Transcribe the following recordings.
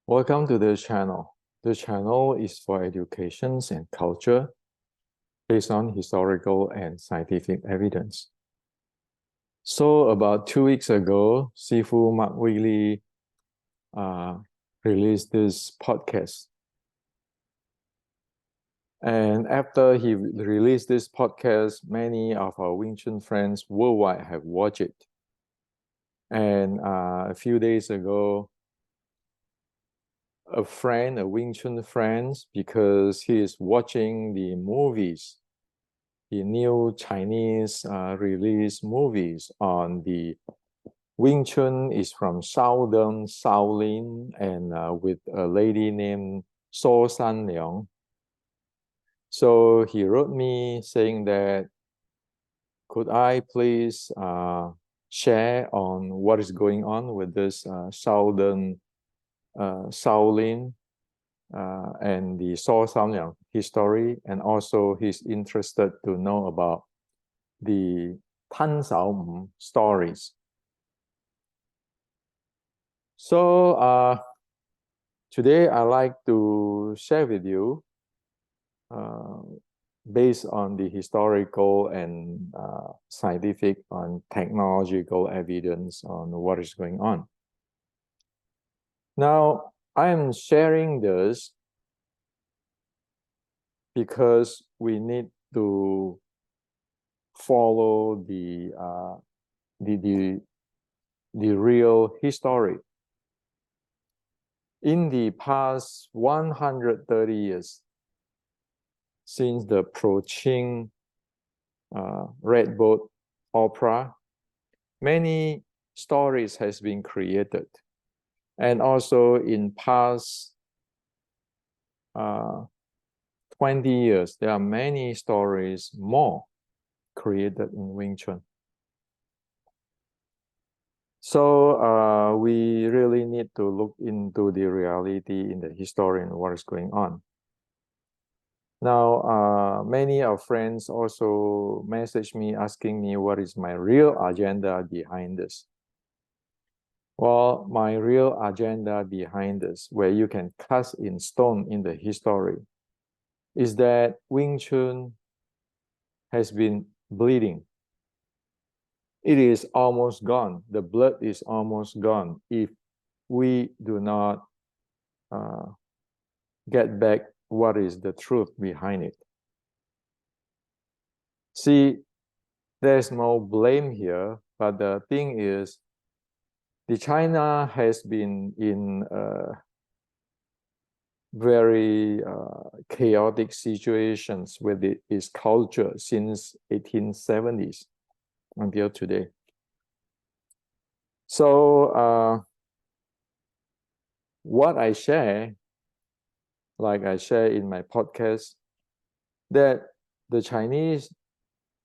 Welcome to the channel. The channel is for education and culture based on historical and scientific evidence. So about 2 weeks ago, Sifu Mark Wiley released this podcast. And after he released this podcast, many of our Wing Chun friends worldwide have watched it. And a few days ago, a Wing Chun friend, because he is watching the movies, the new Chinese release movies on the Wing Chun is from Sau Ng, ShaoLin, and with a lady named Sau Ng. So he wrote me saying that, could I please share on what is going on with this Sau Ng, ShaoLin, and the Sau Ng history, and also he's interested to know about the Sau Ng stories. So today I'd like to share with you, based on the historical and scientific and technological evidence on what is going on. Now, I am sharing this because we need to follow the real history. In the past 130 years, since the Pro-Qing Red Boat opera, many stories has been created. And also in past 20 years, there are many stories more created in Wing Chun. So we really need to look into the reality in the history and what is going on. Now, many of friends also message me asking me what is my real agenda behind this. Well, my real agenda behind this, where you can cast in stone in the history, is that Wing Chun has been bleeding. It is almost gone. The blood is almost gone if we do not get back what is the truth behind it. See, there's no blame here, but the thing is, the China has been in very chaotic situations with its culture since 1870s until today. So what I share, like I share in my podcast, that the Chinese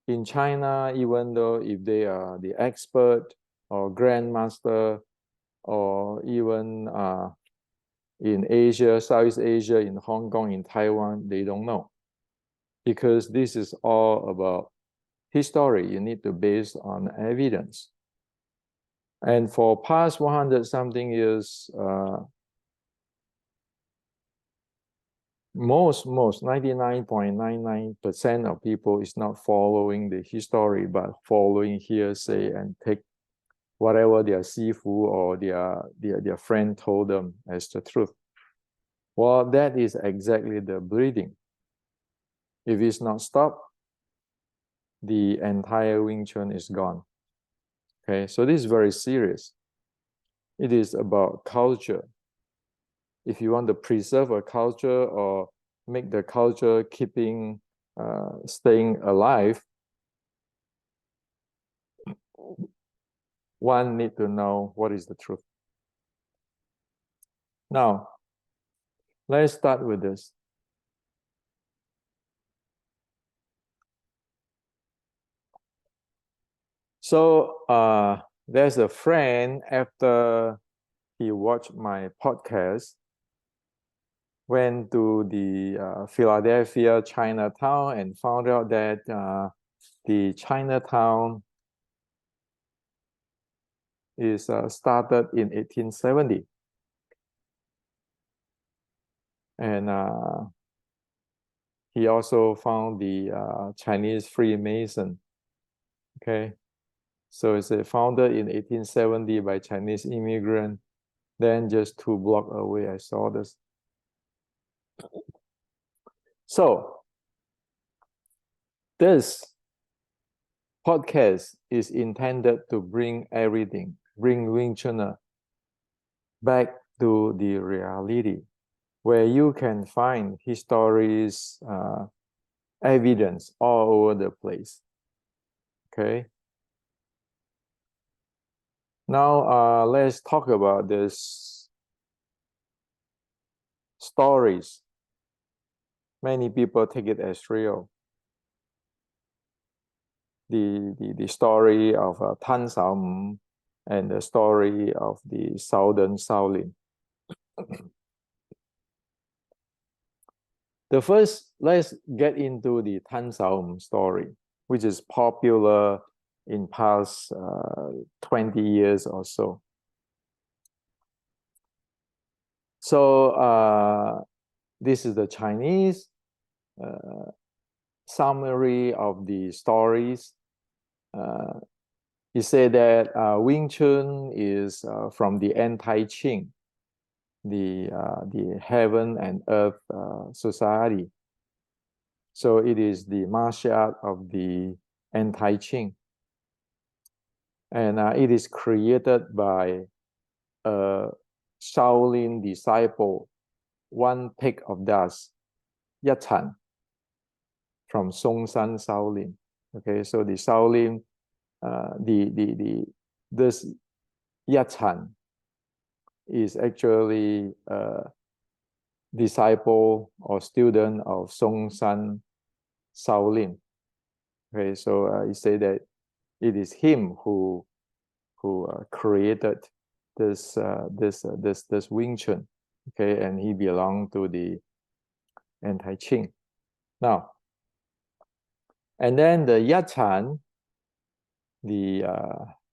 in China, even though if they are the expert or grandmaster, or even in Asia, Southeast Asia, in Hong Kong, in Taiwan, they don't know. Because this is all about history. You need to base on evidence. And for past 100-something years, most 99.99% of people is not following the history, but following hearsay and take whatever their sifu or their friend told them as the truth. Well, that is exactly the bleeding. If it's not stopped, the entire Wing Chun is gone. Okay, so this is very serious. It is about culture. If you want to preserve a culture or make the culture staying alive, one need to know what is the truth. Now, let's start with this. So there's a friend, after he watched my podcast, went to the Philadelphia Chinatown and found out that the Chinatown is started in 1870. And he also found the Chinese Freemason. Okay, so it's founded in 1870 by Chinese immigrant. Then just 2 blocks away, I saw this. So this podcast is intended to bring everything, bring Wing Chun back to the reality, where you can find histories, evidence all over the place. Okay. Now let's talk about this stories. Many people take it as real. The story of Tan Sau Ng and the story of the Sau Ng ShaoLin. The first, let's get into the Tan Sau Ng story, which is popular in past 20 years or so. So this is the Chinese summary of the stories. He said that Wing Chun is from the anti-Qing, the heaven and earth society. So it is the martial art of the anti-Qing. And it is created by a Shaolin disciple, one peck of dust, Yat Chan, from Songshan ShaoLin. Okay, so the ShaoLin, this Yat Chan is actually a disciple or student of Songshan ShaoLin. Okay, so he said that it is him who created this Wing Chun. Okay, and he belonged to the anti-Qing. Now, and then the Yat Chan, the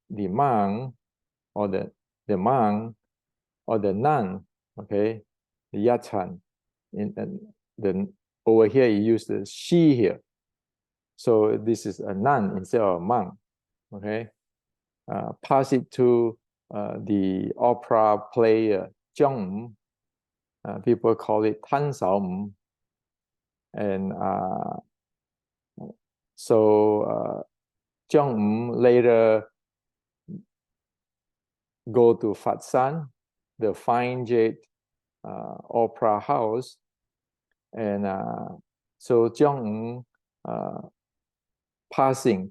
monk or the monk or the nun, okay, the Yat Chan, over here he used the she here, so this is a nun instead of a monk. Okay, pass it to the opera player Zheng. People call it Tan Sau Ng. And so Zheng later go to Fat San, the fine jade opera house, and so Zheng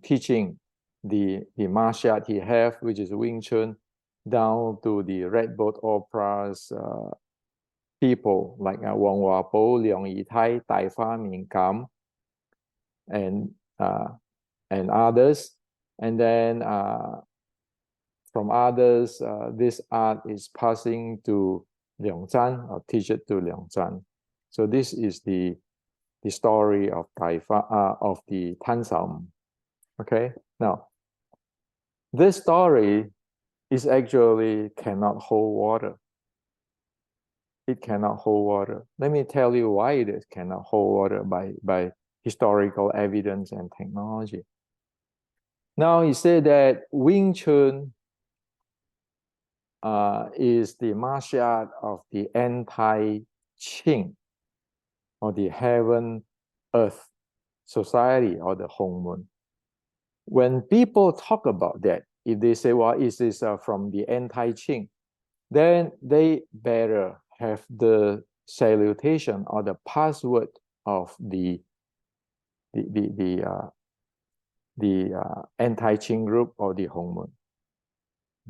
teaching the martial art he have, which is Wing Chun, down to the Red Boat Opera's people like Wang Huapo, Leong Yitai, Tai Fa Min Kam, and others. And then from others, this art is passing to Leong Zhan, or teach it to Leong Zhan. So this is the story of of the Tan Sau Ng. Okay, now this story is actually cannot hold water. It cannot hold water. Let me tell you why it cannot hold water by historical evidence and technology. Now he said that Wing Chun is the martial art of the anti-Qing, or the heaven earth society, or the Hongmen. When people talk about that, if they say, well, is this from the anti-Qing, then they better have the salutation or the password of the anti-Qing group or the Hongmen.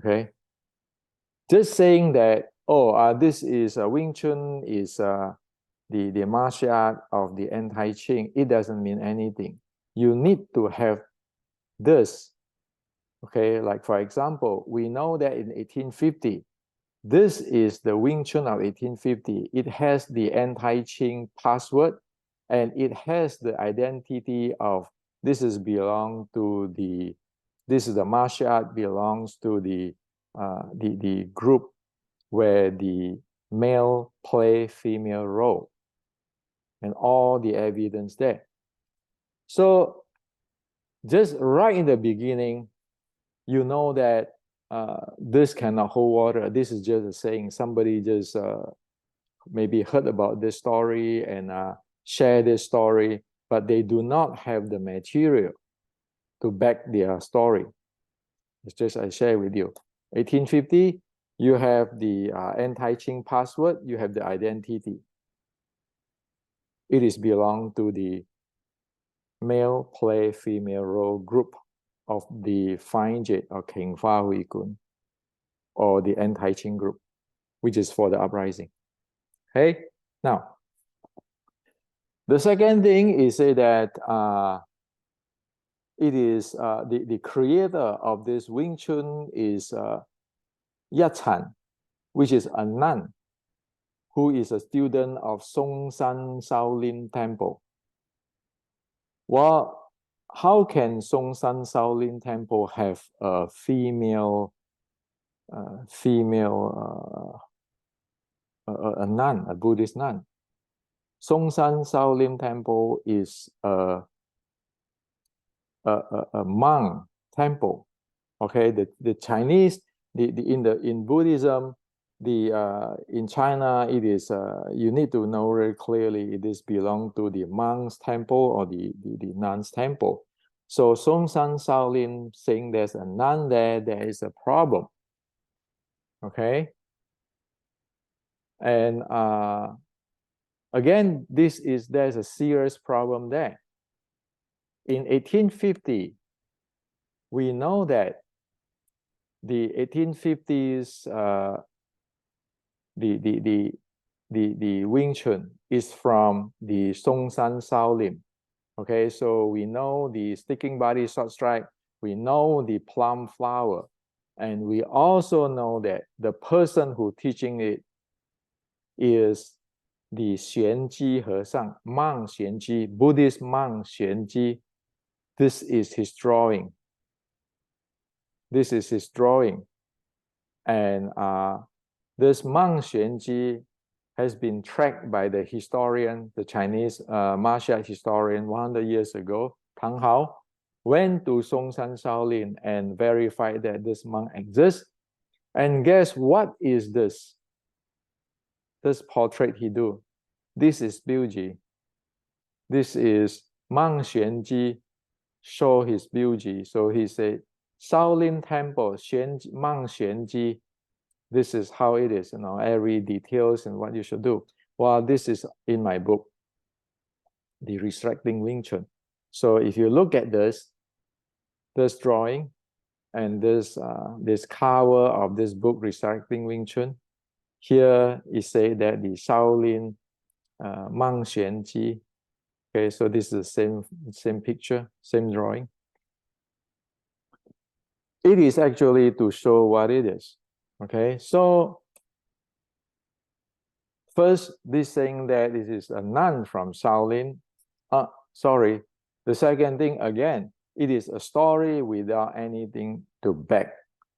Okay, just saying that, oh, this is Wing Chun is the martial art of the anti-Qing, it doesn't mean anything. You need to have this. Okay, like for example, we know that in 1850, this is the Wing Chun of 1850. It has the anti-Qing password, and it has the identity of this is the martial art belongs to the group where the male play female role. and all the evidence there. So just right in the beginning, you know that this cannot hold water. This is just a saying. Somebody just maybe heard about this story and share this story, but they do not have the material to back their story. It's just I share with you. 1850, you have the anti-Qing password, you have the identity. It is belong to the male play female role group of the Fine Jade or King Fa Hui Kun, or the anti-Qing group, which is for the uprising. Okay, now the second thing is say that it is the creator of this Wing Chun is Yat Chan, which is a nun who is a student of Sau Ng ShaoLin Temple. Well, how can Sau Ng ShaoLin Temple have a female a nun, a Buddhist nun? Sau Ng ShaoLin Temple is a monk temple. Okay, the Chinese, in Buddhism, in China, it is you need to know very clearly it is belong to the monk's temple or the nun's temple. So Sau Ng ShaoLin saying there's a nun there is a problem. Okay, and again, there's a serious problem there. In 1850, we know that the 1850s the Wing Chun is from the Sau Ng ShaoLin. Okay, so we know the sticking body short strike, we know the plum flower, and we also know that the person who teaching it is the Xuanji Hesang, Monk Xuanji, Buddhist monk Xuanji. This is his drawing. This is his drawing. And this monk Xuanji has been tracked by the historian, the Chinese martial art historian 100 years ago, Tang Hao, went to Sau Ng ShaoLin and verified that this monk exists. And guess what is this? This portrait he do. This is Biuji. This is Monk Xuanji show his Biuji. So he said, Shaolin Temple, Monk Xuanji. This is how it is, every details and what you should do. Well, this is in my book, The Resurrecting Wing Chun. So if you look at this drawing and this cover of this book, Resurrecting Wing Chun, here it says that the Shaolin Monk Xuanji. Okay, so this is the same picture, same drawing. It is actually to show what it is. Okay, so first, this saying that this is a nun from Shaolin. Sorry. The second thing, again, it is a story without anything to back.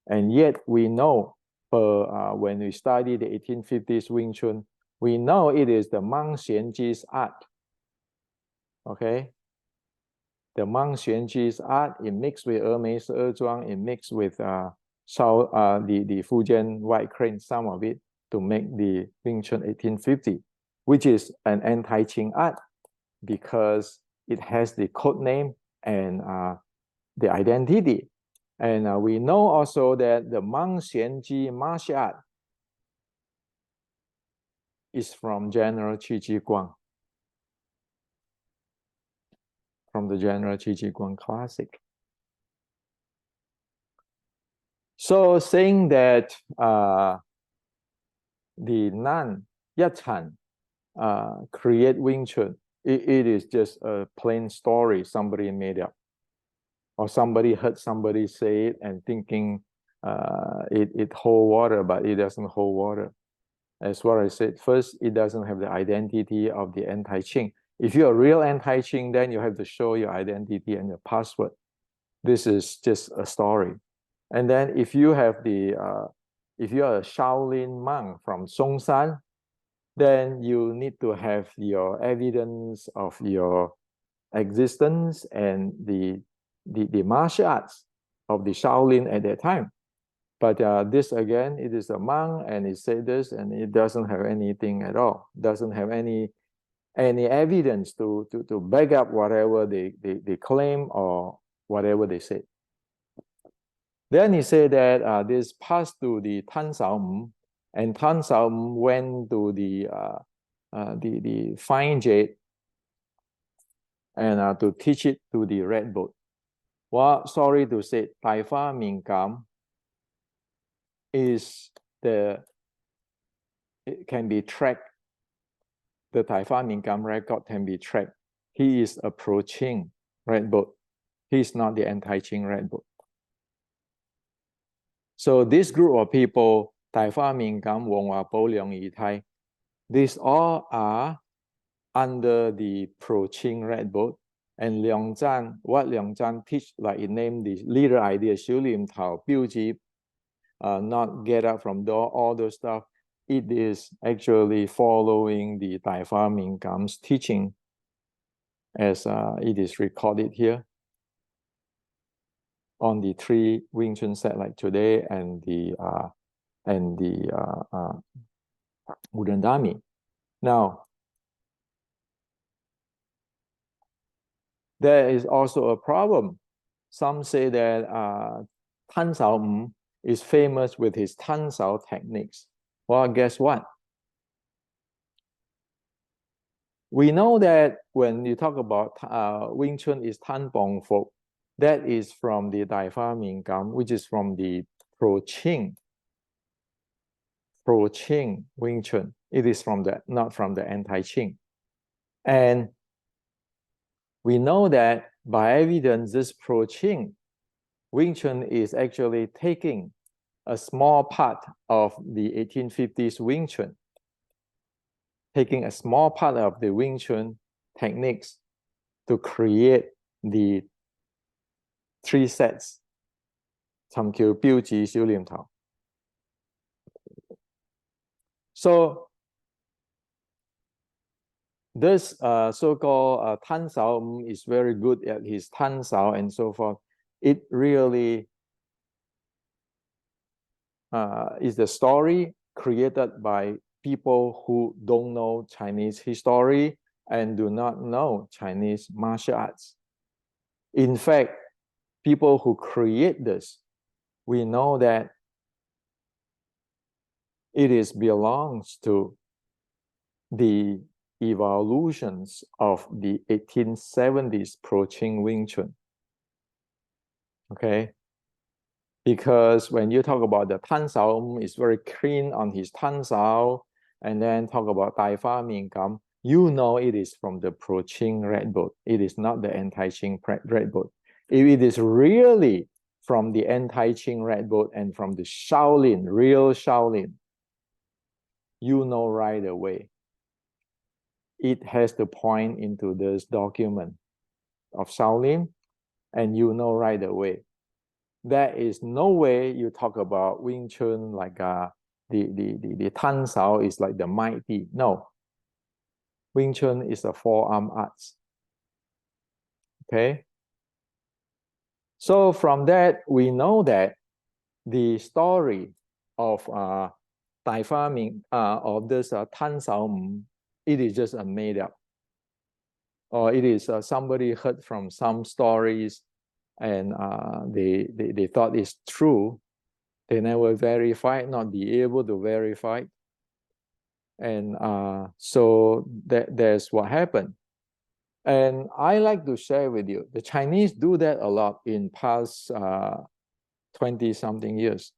And yet we know, when we study the 1850s Wing Chun, we know it is the Monk Xuanji's art. Okay? The Monk Xuanji's art, it mixed with Ermei's Zhuang, it mixed with the Fujian white crane, some of it, to make the Wing Chun 1850, which is an anti-Qing art because it has the code name and the identity. And we know also that the Monk Xuanji martial art is from General Qi Ji Guang, from the General Qi Ji Guang classic. So saying that the nun, Yat Chan, create Wing Chun, it is just a plain story somebody made up. Or somebody heard somebody say it and thinking it hold water, but it doesn't hold water. As what I said, first, it doesn't have the identity of the anti-Qing. If you're a real anti-Qing, then you have to show your identity and your password. This is just a story. And then if you have if you're a Shaolin monk from Songshan, then you need to have your evidence of your existence and the martial arts of the Shaolin at that time. But this again, it is a monk and it said this and it doesn't have anything at all, doesn't have any evidence to back up whatever they claim or whatever they say. Then he said that this passed to the Sau Ng, and Sau Ng went to the fine jade and to teach it to the red boat. Well, sorry to say, 大花明感 is it can be tracked. The 大花明感 record can be tracked. He is approaching red boat. He is not the anti-Qing red boat. So this group of people, 大花明感、王華寶、梁儀泰, these all are under the pro-Qing red boat. And Liang Zhan, what Liang Zhan teach, like he named the leader idea, 小念頭, 標誌, not get up from door, all those stuff, it is actually following the 大花明感's teaching as it is recorded here on the 3 Wing Chun set like today and the wooden dummy. Now, there is also a problem. Some say that Sau Ng is famous with his Sau techniques. Well, guess what? We know that when you talk about Wing Chun is Tan Bong Fo, that is from the 大花明感, which is from the pro-Qing Wing Chun. It is from that, not from the anti-Qing. And we know that by evidence, this pro-Qing Wing Chun is actually taking a small part of the 1850s Wing Chun, taking a small part of the Wing Chun techniques to create the 3 sets. 尋橋標誌小念頭. So this so-called Sau Ng is very good at his Sau and so forth. It really is the story created by people who don't know Chinese history and do not know Chinese martial arts. In fact, people who create this, we know that it belongs to the evolutions of the 1870s pro-Qing Wing Chun. Okay? Because when you talk about the Sau Ng, it's very clean on his Sau, and then talk about 大花明感, you know it is from the pro-Qing red boat. It is not the anti-Qing red boat. If it is really from the anti-Qing red boat and from the Shaolin, real Shaolin, you know right away. It has to point into this document of Shaolin, and you know right away. There is no way you talk about Wing Chun like the Tan Sao is like the mighty. No. Wing Chun is a forearm arts. Okay? So from that, we know that the story of 大花明 of this Tan Sao Ng, it is just a made up. Or it is somebody heard from some stories and they thought it's true. They never verified, not be able to verify. And so there's what happened. And I like to share with you, the Chinese do that a lot in past 20-something years.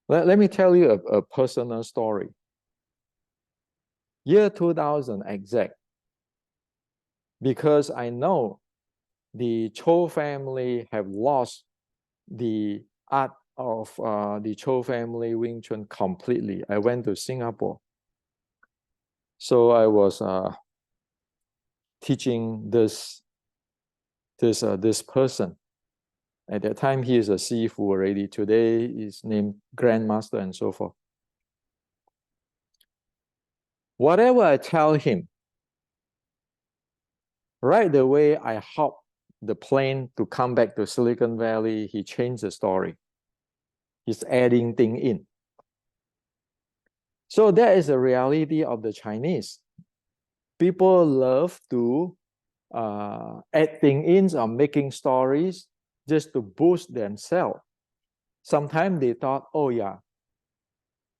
Let me tell you a personal story. Year 2000 exact, because I know the Chou family have lost the art of the Chou family Wing Chun completely. I went to Singapore. So I was teaching this person. At that time, he is a Sifu already. Today, he's named Grandmaster and so forth. Whatever I tell him, right away I hop the plane to come back to Silicon Valley, he changed the story. He's adding thing in. So that is the reality of the Chinese. People love to add thing in or making stories just to boost themselves. Sometimes they thought, oh yeah,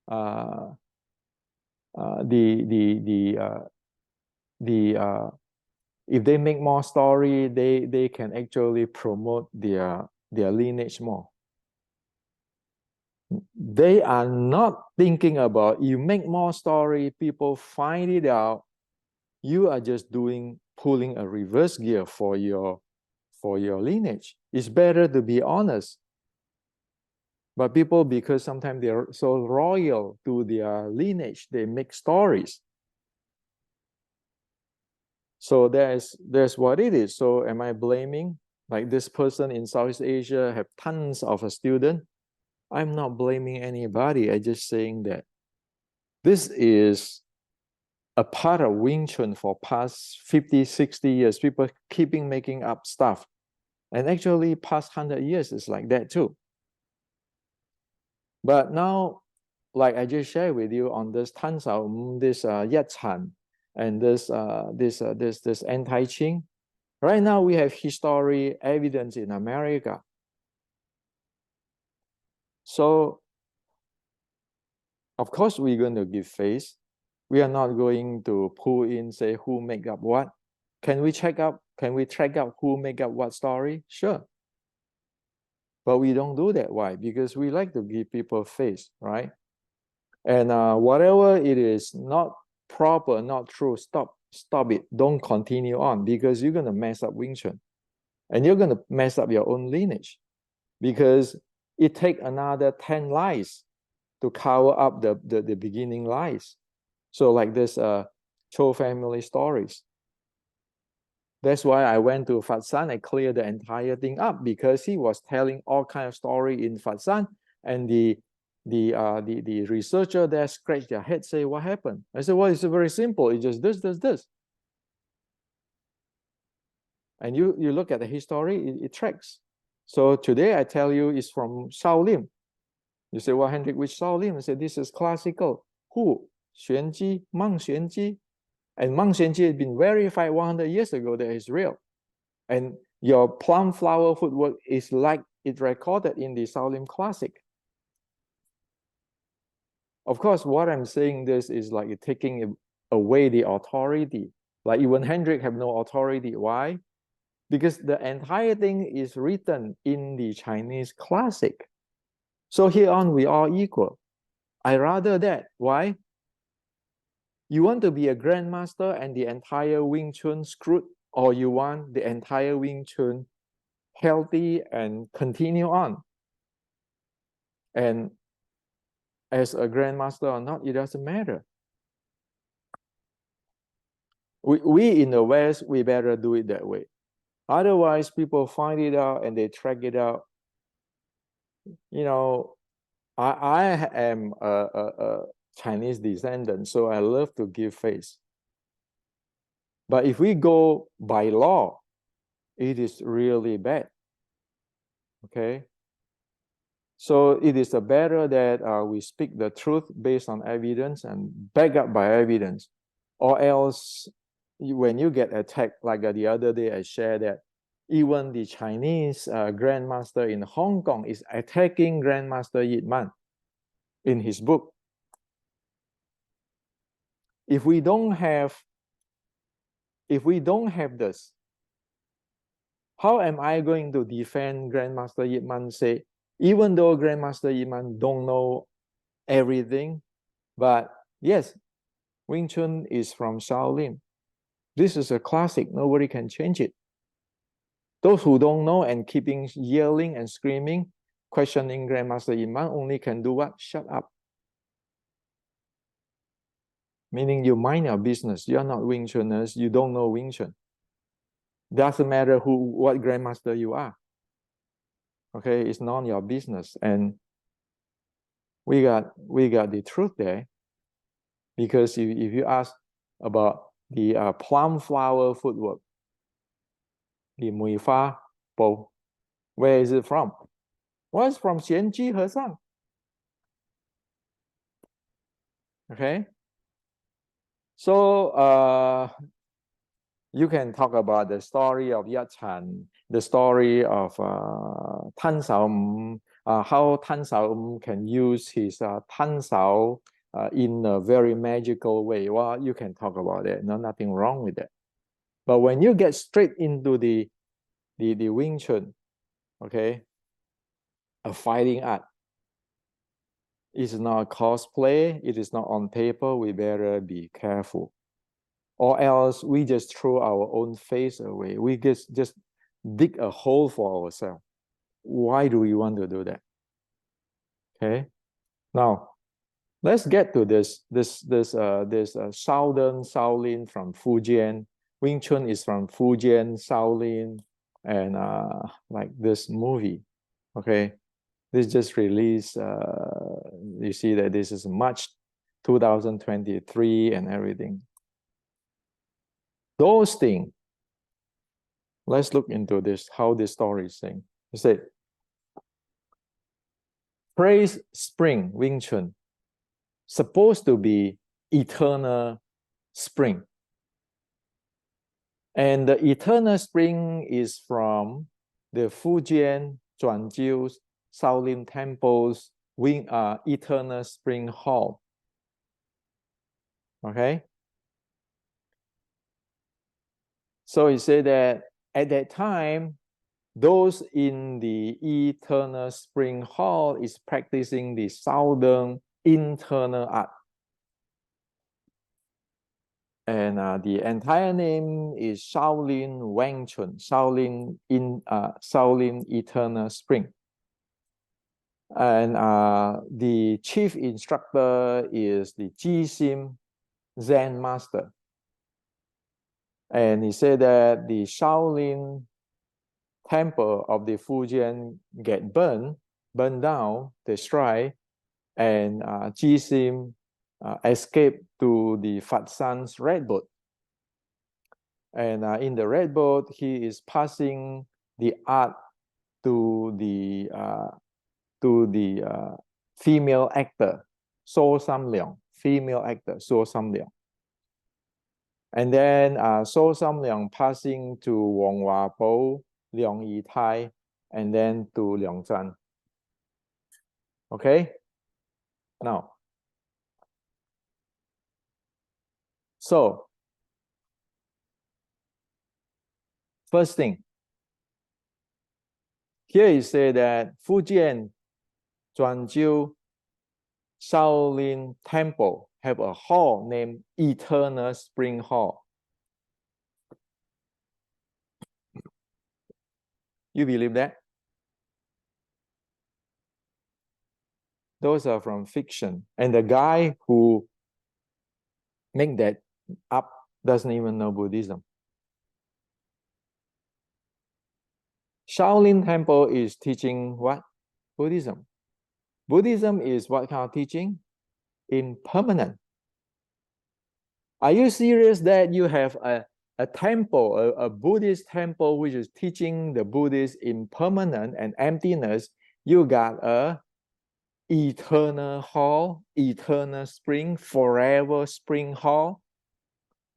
uh, if they make more story, they can actually promote their lineage more. They are not thinking about you make more story, people find it out, you are just pulling a reverse gear for your lineage. It's better to be honest. But people, because sometimes they're so loyal to their lineage, they make stories. So there's what it is. So am I blaming? Like this person in Southeast Asia have tons of a student. I'm not blaming anybody. I'm just saying that this is a part of Wing Chun for past 50, 60 years. People keeping making up stuff. And actually past 100 years is like that too. But now, like I just shared with you on this Tan Sau Ng, this Yat Chan, and this anti-Qing. Right now we have history evidence in America. So, of course, we're going to give face. We are not going to pull in, say who make up what. Can we track up who make up what story? Sure. But we don't do that. Why? Because we like to give people face, right? And whatever it is not proper, not true, stop it. Don't continue on, because you're going to mess up Wing Chun. And you're going to mess up your own lineage, because it takes another 10 lies to cover up the beginning lies. So like this Cho family stories. That's why I went to Fatsan and cleared the entire thing up, because he was telling all kind of story in Fatsan, and the researcher there scratched their head, say, what happened? I said, well, it's very simple. It's just this. And you look at the history, it tracks. So today I tell you it's from ShaoLin. You say, well, Hendrik, which ShaoLin? I said, this is classical. Who? Xuanji, Mang Xuanji. And Mang Xuanji has been verified 100 years ago that it's real. And your plum flower footwork is like it recorded in the ShaoLin Classic. Of course, what I'm saying this is like taking away the authority. Like even Hendrik have no authority. Why? Because the entire thing is written in the Chinese classic. So here on, we are equal. I rather that. Why? You want to be a grandmaster and the entire Wing Chun screwed, or you want the entire Wing Chun healthy and continue on? And as a grandmaster or not, it doesn't matter. We in the West, we better do it that way. Otherwise, people find it out and they track it out. You know, I am a Chinese descendant, so I love to give face. But if we go by law, it is really bad. Okay? So it is better that we speak the truth based on evidence and back up by evidence. Or else, when you get attacked, like the other day I shared that even the Chinese grandmaster in Hong Kong is attacking Grandmaster Yat Chan in his book. If we don't have this, how am I going to defend Grandmaster Yat Chan? Say, even though Grandmaster Yat Chan don't know everything, but yes, Wing Chun is from ShaoLin. This is a classic. Nobody can change it. Those who don't know and keeping yelling and screaming, questioning Grandmaster Yat Chan only can do what? Shut up. Meaning you mind your business. You're not Wing Chuners. You don't know Wing Chun. Doesn't matter what Grandmaster you are. Okay, it's not your business. And we got the truth there. Because if you ask about the plum flower footwork, the Mui Fa Po, where is it from? Well, it's from Xianji Hesang. Okay. So you can talk about the story of Yat Chan, the story of Tan Sau Ng, how Tan Sau Ng can use his Tan Sao in a very magical way. Well, you can talk about it. No, nothing wrong with that. But when you get straight into the Wing Chun, okay, a fighting art, it's not cosplay. It is not on paper. We better be careful, or else we just throw our own face away. We just dig a hole for ourselves. Why do we want to do that? Okay. Now, let's get to this Sau Ng ShaoLin from Fujian. Wing Chun is from Fujian ShaoLin, and like this movie. Okay. This just released, you see that this is March 2023 and everything. Those things, let's look into this, how this story is saying. It said, praise spring, Wing Chun, supposed to be eternal spring. And the eternal spring is from the Fujian Zhuanjiu Shaolin Temple's Eternal Spring Hall. Okay? So he said that at that time, those in the Eternal Spring Hall is practicing the Sau Ng internal art. And the entire name is Shaolin Wing Chun, Shaolin Eternal Spring. And the chief instructor is the Jisim Zen master. And he said that the Shaolin temple of the Fujian get burned down, destroyed, and Jisim escaped to the Fat San's red boat. And in the red boat, he is passing the art to the female actor, Sau Ng, female actor, Sau Ng. And then Sau Ng passing to Wang Wabo, Liang Yitai, and then to Liang Zhan. Okay? Now, so, first thing, here he said that Fujian Zhuanjiu Shaolin Temple have a hall named Eternal Spring Hall. You believe that? Those are from fiction. And the guy who make that up doesn't even know Buddhism. Shaolin Temple is teaching what? Buddhism. Buddhism is what kind of teaching? Impermanent. Are you serious that you have a temple, a Buddhist temple, which is teaching the Buddhist impermanent and emptiness? You got a eternal hall, eternal spring, forever spring hall.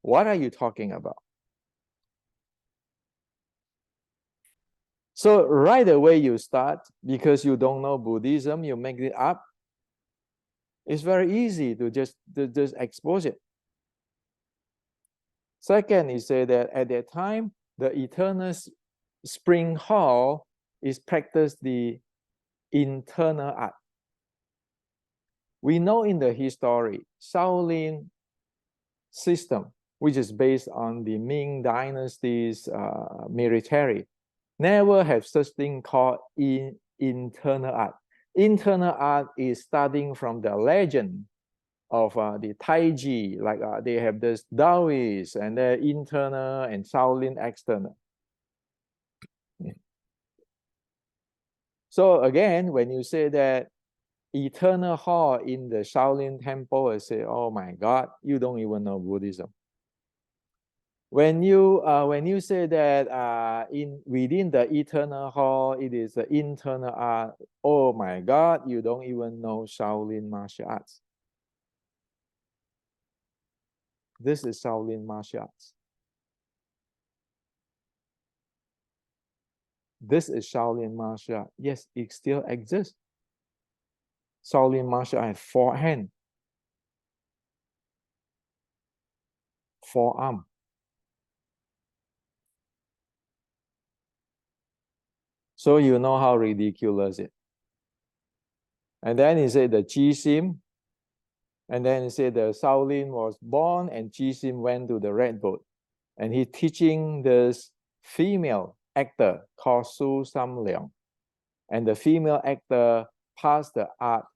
What are you talking about? So right away you start, because you don't know Buddhism, you make it up. It's very easy to just expose it. Second, he said that at that time, the eternal spring hall is practiced the internal art. We know in the history, Shaolin system, which is based on the Ming Dynasty's military, never have such thing called internal art. Internal art is starting from the legend of the Taiji, like they have this Taoist and their internal and Shaolin external. So again, when you say that eternal hall in the Shaolin temple and say, oh my God, you don't even know Buddhism. When you say that within the eternal hall, it is the internal art, oh my God, you don't even know Shaolin martial arts. This is Shaolin martial arts. This is Shaolin martial art. Yes, it still exists. Shaolin martial art has 4 hands, 4 arms. So you know how ridiculous it. And then he said the Jisim, and then he said the Shaolin was born and Jisim went to the red boat. And he teaching this female actor called Sau Ng. And the female actor passed the art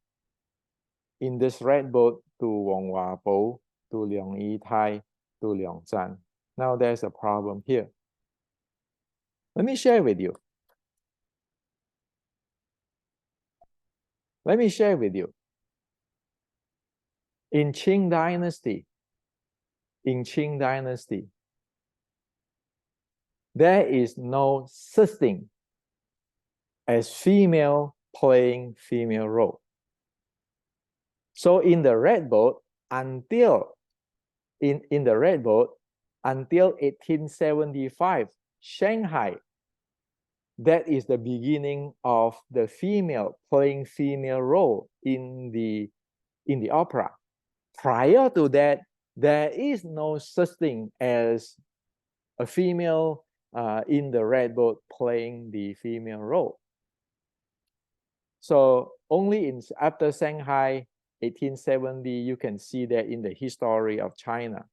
in this red boat to Wang Huapo, to Liang Yitai, to Liang Zhan. Now there's a problem here. Let me share with you. Let me share with you. In Qing Dynasty, there is no such thing as female playing female role. So in the red boat, until 1875, Shanghai, that is the beginning of the female playing female role in the opera. Prior to that, there is no such thing as a female in the red boat playing the female role. So only after Shanghai, 1870, you can see that in the history of China,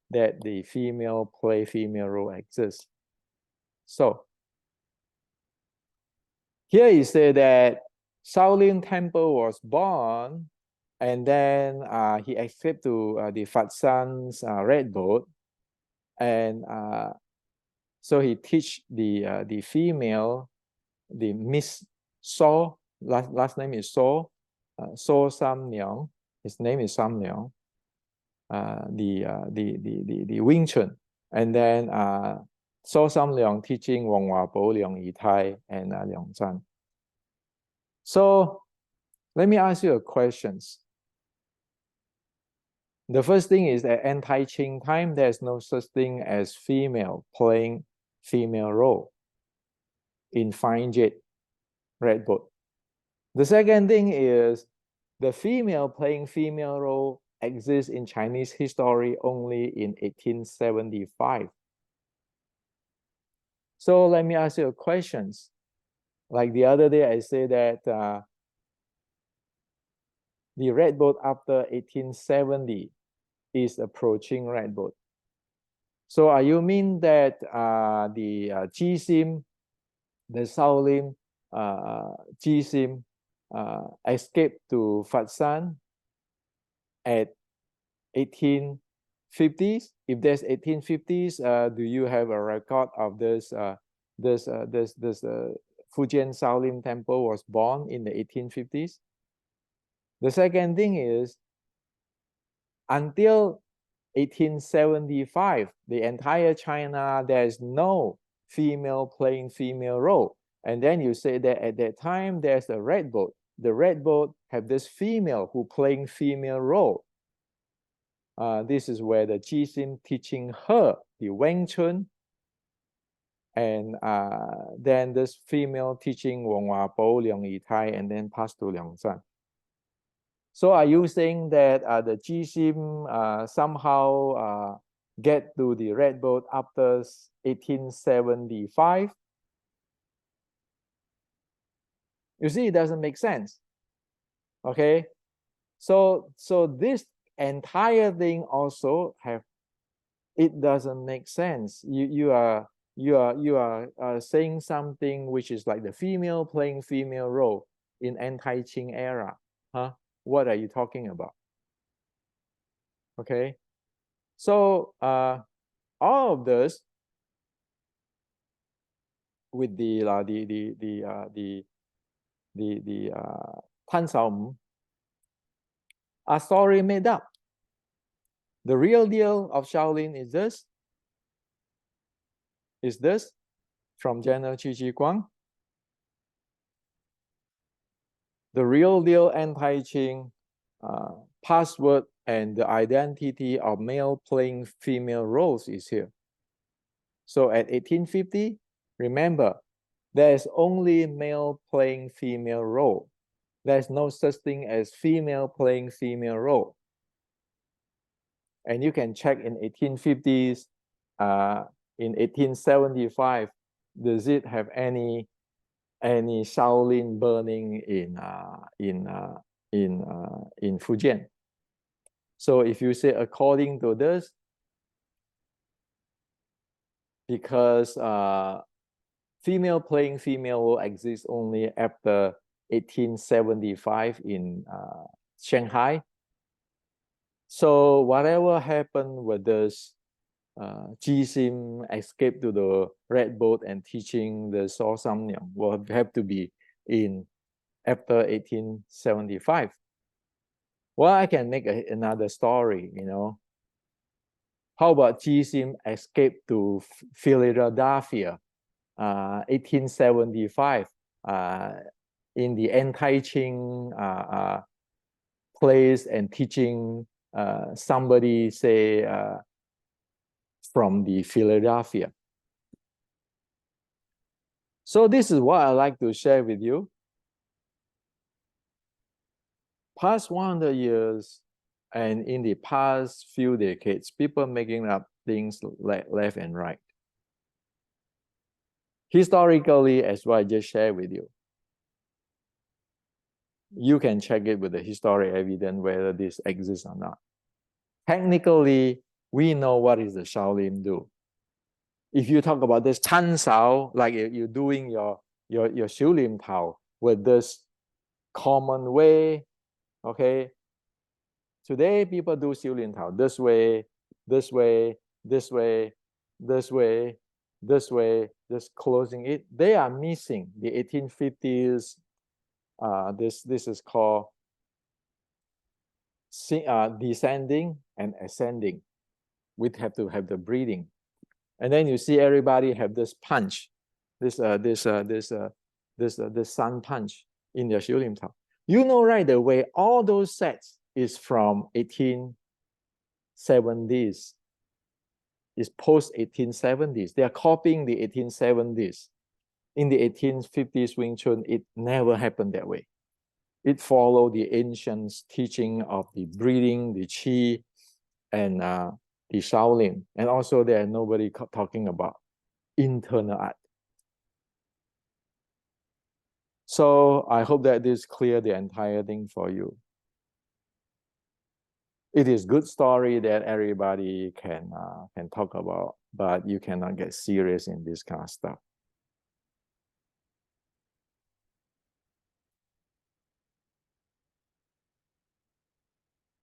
that the female play female role exists. So here he said that Shaolin Temple was born, and then he escaped to the Fatsan's red boat, and so he teach the female, the Miss Sau, last name is Sau, Sau Ng. His name is Sau Ng. The Wing Chun, and then Sau Ng teaching Wang Huapo, Liang Yitai, and Liang Zhan. So let me ask you a question. The first thing is that anti-Qing time, there's no such thing as female playing female role in fine jet red boat. The second thing is the female playing female role exists in Chinese history only in 1875. So let me ask you a question. Like the other day, I said that the red boat after 1870 is approaching red boat. So are you mean that the Jisim, the Shaolin Jisim escaped to Fatsan at 1850s? If there's 1850s, do you have a record of this Fujian ShaoLin temple was born in the 1850s? The second thing is, until 1875, the entire China, there's no female playing female role. And then you say that at that time, there's a red boat. The red boat have this female who playing female role. This is where the Jisim teaching her the Wing Chun, and then this female teaching Wang Huapo, Liang Yitai, and then pass to Liang Zhan. So are you saying that the Jisim somehow get to the red boat after 1875? You see, it doesn't make sense. Okay, so this entire thing also it doesn't make sense. You are saying something which is like the female playing female role in anti-Qing era. Huh? What are you talking about? Okay, so all of this with the Sau Ng, a story made up. The real deal of Shaolin is this. From General Chi Guang. The real deal anti-Qing password and the identity of male playing female roles is here. So at 1850, remember, there is only male playing female role. There's no such thing as female playing female role. And you can check in 1850s, in 1875, does it have any Shaolin burning in Fujian? So if you say according to this, because female playing female will exist only after 1875 in Shanghai. So whatever happened with this, Jisim escaped to the Red Boat and teaching the Sau Ng will have to be in after 1875. Well, I can make another story, you know. How about Jisim escaped to Philadelphia, 1875, in the anti-Qing place and teaching somebody, say, from the Philadelphia. So this is what I like to share with you. Past 100 years and in the past few decades, people making up things left and right. Historically, as what I just shared with you, you can check it with the historic evidence whether this exists or not. Technically, we know what is the Shaolin do. If you talk about this Chan Sao, like you're doing your Xiulim Tao with this common way, okay? Today, people do Xiulim Tao this way, this way, this way, this way, this way, just closing it. They are missing the 1850s. This is called descending and ascending. We have to have the breathing. And then you see everybody have this punch, this sun punch in their Xiulim Tao. You know right away, all those sets is from 1870s. It's post 1870s. They are copying the 1870s. In the 1850s Wing Chun, it never happened that way. It followed the ancient teaching of the breathing, the qi, and the Shaolin. And also there nobody talking about internal art. So I hope that this clear the entire thing for you. It is good story that everybody can talk about, but you cannot get serious in this kind of stuff.